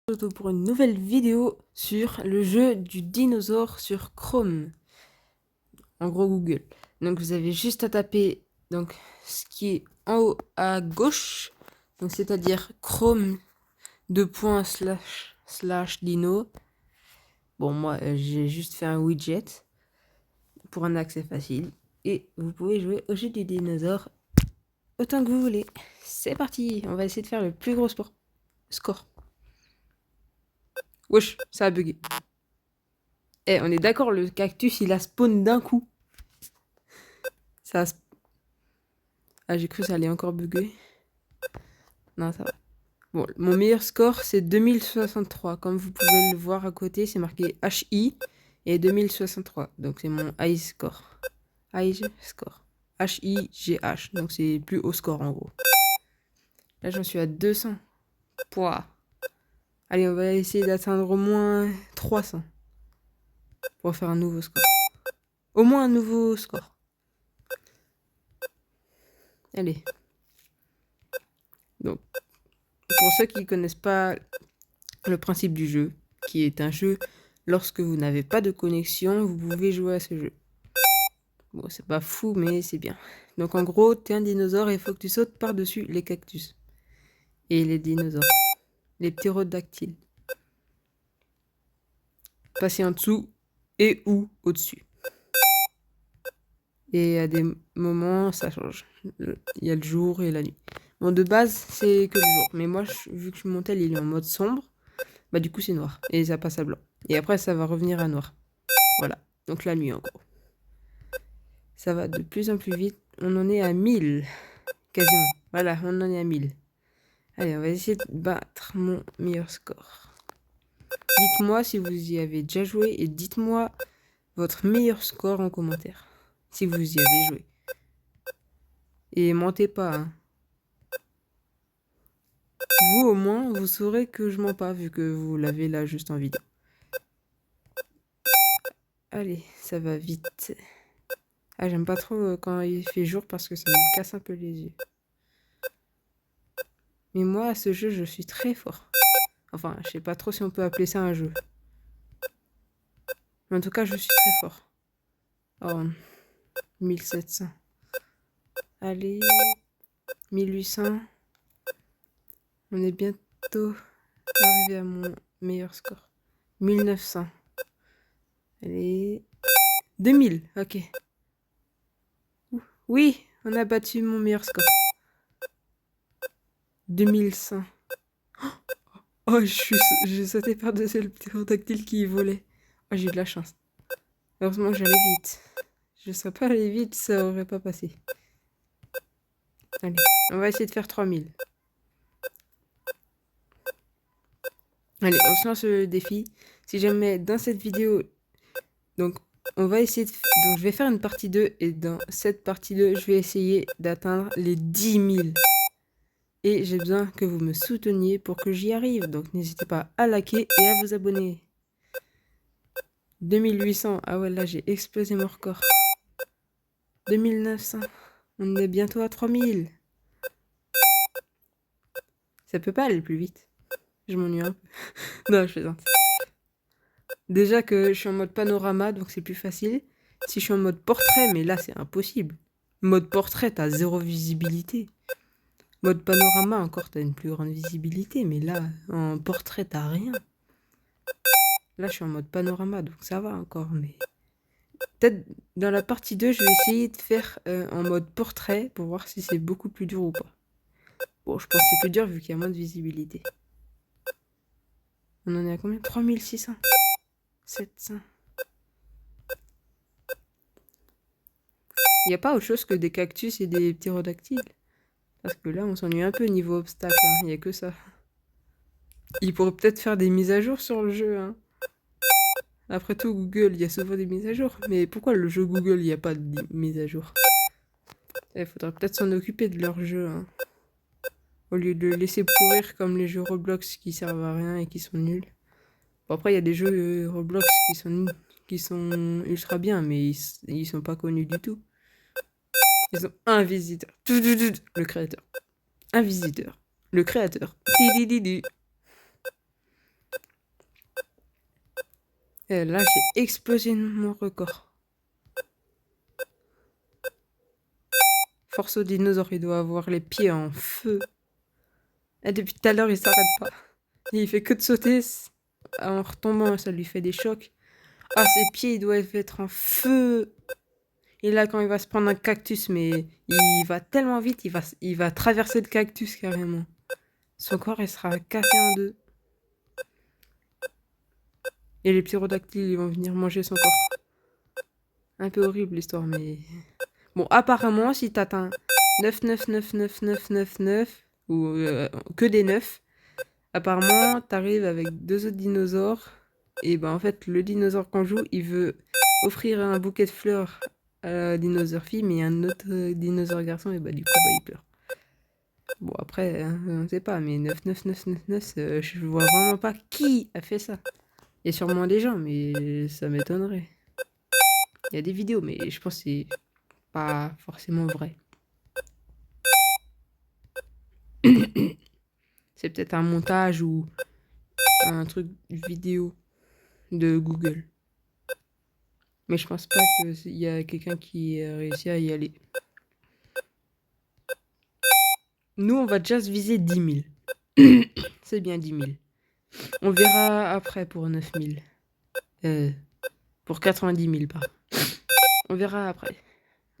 Pour une nouvelle vidéo sur le jeu du dinosaure sur Chrome, en gros Google. Donc vous avez juste à taper donc ce qui est en haut à gauche, donc c'est-à-dire Chrome / dino. Bon, moi j'ai juste fait un widget pour un accès facile et vous pouvez jouer au jeu du dinosaure autant que vous voulez. C'est parti, on va essayer de faire le plus gros score. Wesh, ça a bugué. Eh, on est d'accord, le cactus, il a spawn d'un coup. Ça a... Ah, j'ai cru que ça allait encore bugger. Non, ça va. Bon, mon meilleur score, c'est 2063. Comme vous pouvez le voir à côté, c'est marqué HI et 2063. Donc, c'est mon high score. High score. HIGH. Donc, c'est plus haut score, en gros. Là, j'en suis à 200. Pouah. Allez, on va essayer d'atteindre au moins 300. Pour faire un nouveau score. Au moins un nouveau score. Allez. Donc, pour ceux qui ne connaissent pas le principe du jeu, qui est un jeu, lorsque vous n'avez pas de connexion, vous pouvez jouer à ce jeu. Bon, c'est pas fou, mais c'est bien. Donc en gros, t'es un dinosaure et il faut que tu sautes par-dessus les cactus. Et les dinosaures. Les ptérodactyles. Passer en dessous et ou au-dessus. Et à des moments, ça change. Il y a le jour et la nuit. Bon, de base, c'est que le jour. Mais moi, vu que mon tel il est en mode sombre, bah du coup, c'est noir. Et ça passe à blanc. Et après, ça va revenir à noir. Voilà. Donc la nuit, en gros. Ça va de plus en plus vite. On en est à 1000. Quasiment. Voilà, on en est à 1000. Allez, on va essayer de battre mon meilleur score. Dites-moi si vous y avez déjà joué et dites-moi votre meilleur score en commentaire. Si vous y avez joué. Et mentez pas, hein. Vous, au moins, vous saurez que je mens pas vu que vous l'avez là juste en vidéo. Allez, ça va vite. Ah, j'aime pas trop quand il fait jour parce que ça me casse un peu les yeux. Mais moi, à ce jeu, je suis très fort. Enfin, je sais pas trop si on peut appeler ça un jeu. Mais en tout cas, je suis très fort. Oh, 1700. Allez, 1800. On est bientôt arrivé à mon meilleur score. 1900. Allez, 2000. Ok. Oui, on a battu mon meilleur score. 2100. Oh, j'ai sauté par-dessus le ptérodactyle qui volait. Oh, j'ai eu de la chance. Heureusement que j'allais vite. Je ne serais pas allé vite, ça aurait pas passé. Allez, on va essayer de faire 3000. Allez, on se lance le défi. Si jamais dans cette vidéo, donc on va essayer de... Donc je vais faire une partie 2 et dans cette partie 2, je vais essayer d'atteindre les 10 000. Et j'ai besoin que vous me souteniez pour que j'y arrive. Donc n'hésitez pas à liker et à vous abonner. 2800. Ah ouais, là j'ai explosé mon record. 2900. On est bientôt à 3000. Ça peut pas aller plus vite. Je m'ennuie un peu. Non, je plaisante. Déjà que je suis en mode panorama, donc c'est plus facile. Si je suis en mode portrait, mais là c'est impossible. Mode portrait, t'as zéro visibilité. Mode panorama, encore t'as une plus grande visibilité, mais là, en portrait, t'as rien. Là, je suis en mode panorama, donc ça va encore, mais... Peut-être dans la partie 2, je vais essayer de faire en mode portrait pour voir si c'est beaucoup plus dur ou pas. Bon, je pense que c'est plus dur vu qu'il y a moins de visibilité. On en est à combien? 3600. 700. Il n'y a pas autre chose que des cactus et des ptérodactyles. Parce que là, on s'ennuie un peu niveau obstacle. Hein. Il n'y a que ça. Il pourrait peut-être faire des mises à jour sur le jeu. Hein. Après tout, Google, il y a souvent des mises à jour. Mais pourquoi le jeu Google, il n'y a pas de mise à jour? Il faudrait peut-être s'en occuper de leur jeu. Hein. Au lieu de le laisser pourrir comme les jeux Roblox qui servent à rien et qui sont nuls. Bon, après, il y a des jeux Roblox qui sont ultra bien, mais ils sont pas connus du tout. Ils ont un visiteur. Le créateur. Un visiteur. Le créateur. Et là, j'ai explosé mon record. Force au dinosaure, il doit avoir les pieds en feu. Et depuis tout à l'heure, il s'arrête pas. Il fait que de sauter. En retombant, ça lui fait des chocs. Ah, ses pieds, ils doivent être en feu. Et là, quand il va se prendre un cactus, mais il va tellement vite, il va traverser le cactus carrément. Son corps, il sera cassé en deux. Et les ptérodactyles, ils vont venir manger son corps. Un peu horrible l'histoire, mais... Bon, apparemment, si t'atteins 9, ou que des 9, apparemment, t'arrives avec deux autres dinosaures. Et ben en fait, le dinosaure qu'on joue, il veut offrir un bouquet de fleurs à la dinosaure fille, mais un autre dinosaure garçon, et bah du coup, bah, il pleure. Bon, après, hein, on ne sait pas, mais 9, je vois vraiment pas qui a fait ça. Il y a sûrement des gens, mais ça m'étonnerait. Il y a des vidéos, mais je pense que c'est pas forcément vrai. C'est peut-être un montage ou un truc vidéo de Google. Mais je pense pas qu'il y a quelqu'un qui a réussi à y aller. Nous, on va déjà se viser 10 000. C'est bien 10 000. On verra après pour 9 000. Pour 90 000, pardon. On verra après.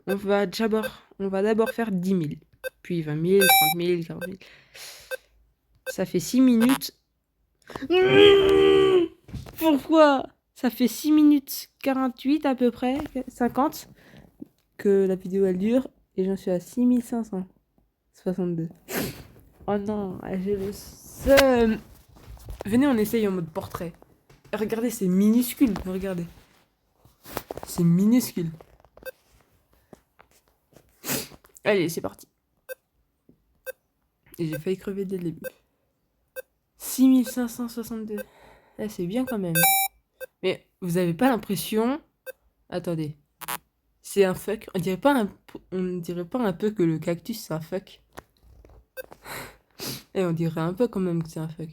On va d'abord faire 10 000. Puis 20 000, 30 000, 40 000. Ça fait 6 minutes. Pourquoi? Ça fait 6 minutes 48 à peu près, 50, que la vidéo elle dure. Et j'en suis à 6562. Oh non, j'ai le seum. Venez, on essaye en mode portrait. Regardez, c'est minuscule. Regardez. C'est minuscule. Allez, c'est parti. Et j'ai failli crever dès le début. 6562. Ah, c'est bien quand même. Mais vous avez pas l'impression... Attendez. C'est un fuck. On dirait pas un peu que le cactus c'est un fuck. Et on dirait un peu quand même que c'est un fuck.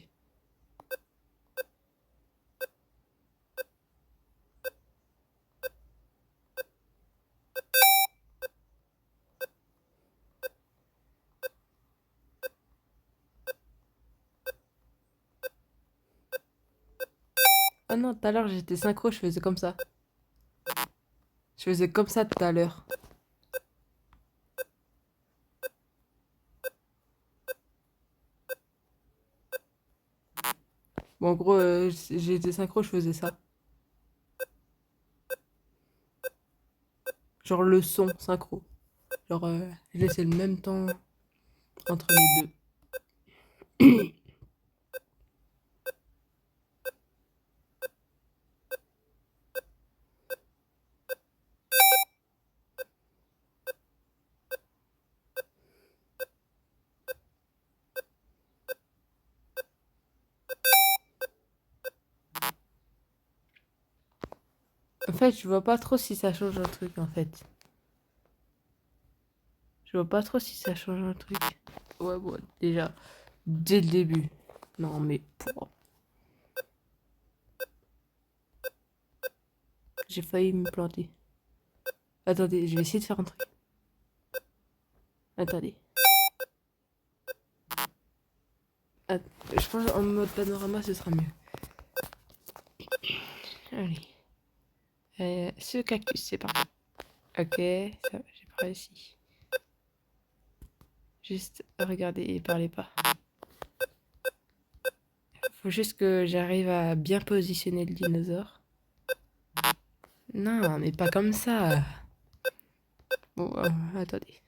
Ah non, tout à l'heure j'étais synchro, je faisais comme ça. Je faisais comme ça tout à l'heure. Bon, en gros, j'étais synchro, je faisais ça. Genre le son synchro. Genre, je laissais le même temps entre les deux. En fait, je vois pas trop si ça change un truc, en fait. Je vois pas trop si ça change un truc. Ouais, bon, déjà, dès le début. Non, mais... J'ai failli me planter. Attendez, je vais essayer de faire un truc. Attendez. Je pense en mode panorama, ce sera mieux. Allez. Ce cactus, c'est parti. Ok, ça va, j'ai pas réussi. Juste regardez et parlez pas. Faut juste que j'arrive à bien positionner le dinosaure. Non, mais pas comme ça. Bon, attendez.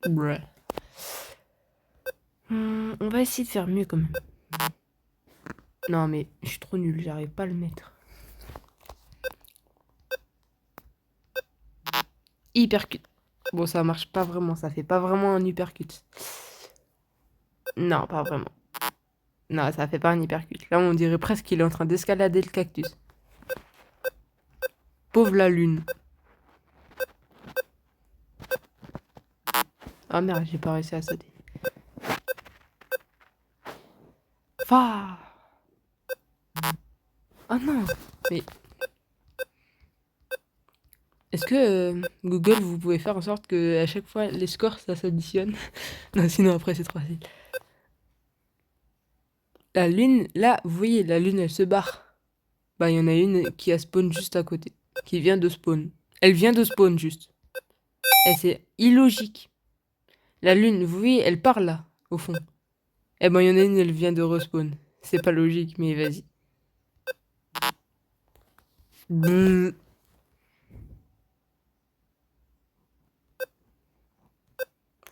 Bruh. On va essayer de faire mieux quand même. Non, mais je suis trop nul, j'arrive pas à le mettre. Hypercut. Bon, ça marche pas vraiment, ça fait pas vraiment un hypercut. Non, pas vraiment. Non, ça fait pas un hypercut. Là, on dirait presque qu'il est en train d'escalader le cactus. Pauvre la lune. Ah merde, j'ai pas réussi à sauter. Fa Ah non, mais... Est-ce que Google, vous pouvez faire en sorte que à chaque fois les scores ça s'additionne? Non, sinon après c'est trop facile. La lune, là, vous voyez, la lune elle se barre. Bah, il y en a une qui a spawn juste à côté. Qui vient de spawn. Elle vient de spawn juste. Et c'est illogique. La lune, vous voyez, elle part là, au fond. Eh ben, il y en a une, elle vient de respawn. C'est pas logique, mais vas-y. Brrr.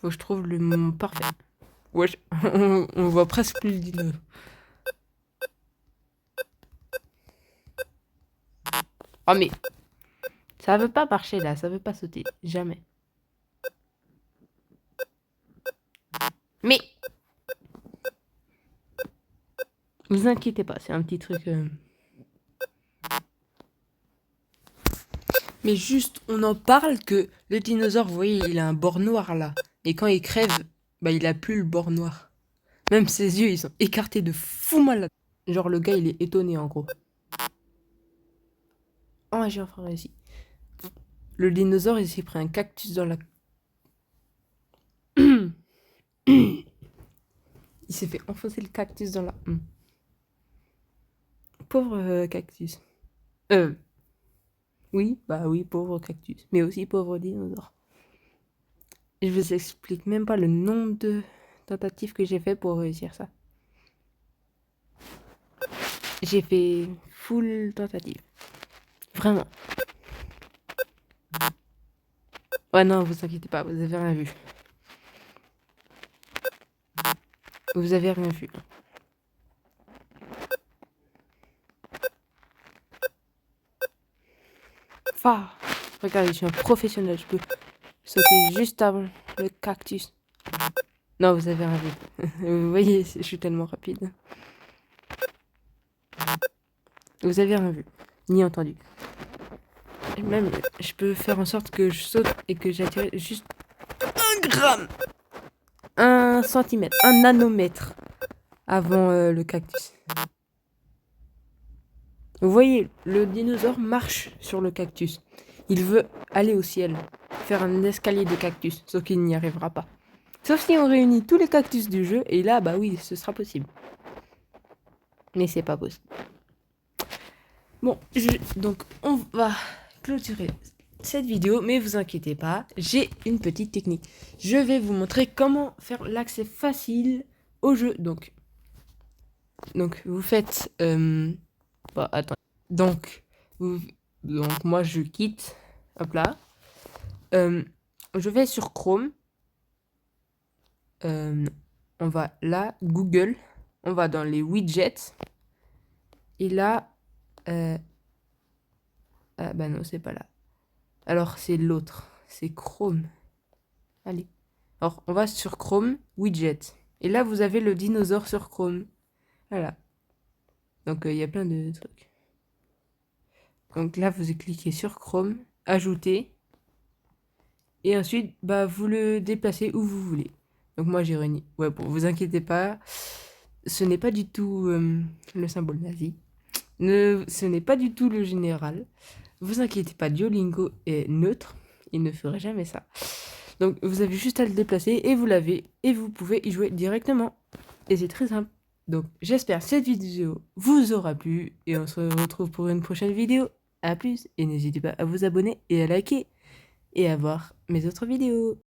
Faut que je trouve le moment parfait. Wesh, on voit presque plus le dino. Oh mais, ça veut pas marcher là, ça veut pas sauter. Jamais. Mais, vous inquiétez pas, c'est un petit truc... Mais juste, on en parle que le dinosaure, vous voyez, il a un bord noir là. Et quand il crève, bah il a plus le bord noir. Même ses yeux, ils sont écartés de fou malade. Genre le gars, il est étonné en gros. Oh, j'ai enfin réussi. Le dinosaure, il s'est pris un cactus dans la... Il s'est fait enfoncer le cactus dans la... Pauvre cactus. Oui, bah oui, pauvre cactus. Mais aussi pauvre dinosaure. Je vous explique même pas le nombre de tentatives que j'ai fait pour réussir ça. J'ai fait full tentative. Vraiment. Ouais, non, vous inquiétez pas, vous avez rien vu. Vous avez rien vu. Enfin, regardez, je suis un professionnel, je peux sauter juste avant le cactus. Non, vous avez rien vu. Vous voyez, je suis tellement rapide. Vous avez rien vu, ni entendu. Et même, je peux faire en sorte que je saute et que j'attire juste 1 gramme, 1 centimètre, 1 nanomètre avant le cactus. Vous voyez, le dinosaure marche sur le cactus. Il veut aller au ciel, faire un escalier de cactus, sauf qu'il n'y arrivera pas. Sauf si on réunit tous les cactus du jeu, et là, bah oui, ce sera possible. Mais c'est pas possible. Bon, donc on va clôturer cette vidéo, mais vous inquiétez pas, j'ai une petite technique. Je vais vous montrer comment faire l'accès facile au jeu. Donc vous faites... Bon, attends. Donc moi je quitte. Hop là. Je vais sur Chrome. On va là, Google. On va dans les widgets. Et là... Ah bah non, c'est pas là. Alors c'est l'autre. C'est Chrome. Allez. Alors on va sur Chrome, widget. Et là vous avez le dinosaure sur Chrome. Voilà. Donc il y a plein de trucs. Donc là vous cliquez sur Chrome, ajouter. Et ensuite bah vous le déplacez où vous voulez. Donc moi j'ai réuni. Ouais, bon, vous inquiétez pas. Ce n'est pas du tout le symbole nazi. Ce n'est pas du tout le général. Vous inquiétez pas, Duolingo est neutre. Il ne ferait jamais ça. Donc vous avez juste à le déplacer et vous l'avez. Et vous pouvez y jouer directement. Et c'est très simple. Donc j'espère que cette vidéo vous aura plu. Et on se retrouve pour une prochaine vidéo. A plus. Et n'hésitez pas à vous abonner et à liker. Et à voir mes autres vidéos.